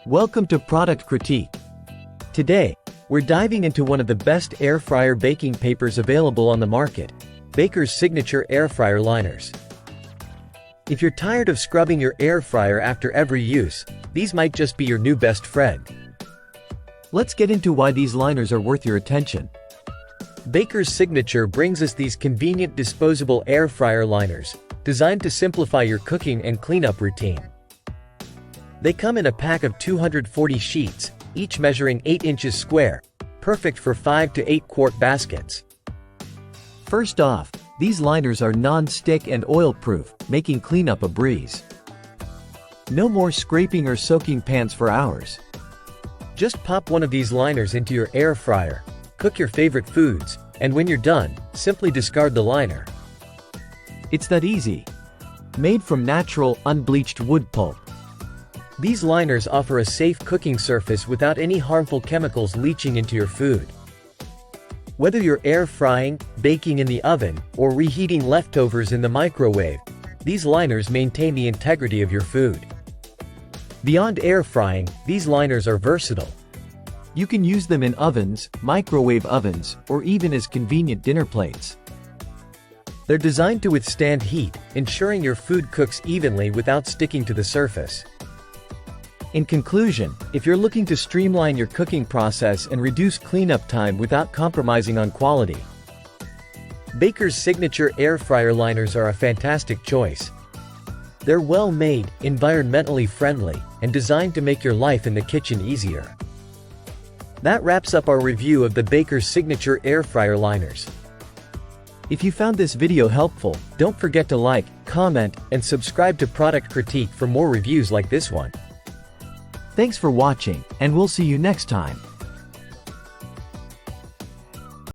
Welcome to Product Critique. Today, we're diving into one of the best air fryer baking papers available on the market, Baker's Signature Air Fryer Liners. If you're tired of scrubbing your air fryer after every use, these might just be your new best friend. Let's get into why these liners are worth your attention. Baker's Signature brings us these convenient disposable air fryer liners, designed to simplify your cooking and cleanup routine. They come in a pack of 240 sheets, each measuring 8 inches square, perfect for 5 to 8 quart baskets. First off, these liners are non-stick and oil-proof, making cleanup a breeze. No more scraping or soaking pans for hours. Just pop one of these liners into your air fryer, cook your favorite foods, and when you're done, simply discard the liner. It's that easy. Made from natural, unbleached wood pulp. These liners offer a safe cooking surface without any harmful chemicals leaching into your food. Whether you're air frying, baking in the oven, or reheating leftovers in the microwave, these liners maintain the integrity of your food. Beyond air frying, these liners are versatile. You can use them in ovens, microwave ovens, or even as convenient dinner plates. They're designed to withstand heat, ensuring your food cooks evenly without sticking to the surface. In conclusion, if you're looking to streamline your cooking process and reduce cleanup time without compromising on quality, Baker's Signature Air Fryer Liners are a fantastic choice. They're well-made, environmentally friendly, and designed to make your life in the kitchen easier. That wraps up our review of the Baker's Signature Air Fryer Liners. If you found this video helpful, don't forget to like, comment, and subscribe to Product Critique for more reviews like this one. Thanks for watching, and we'll see you next time.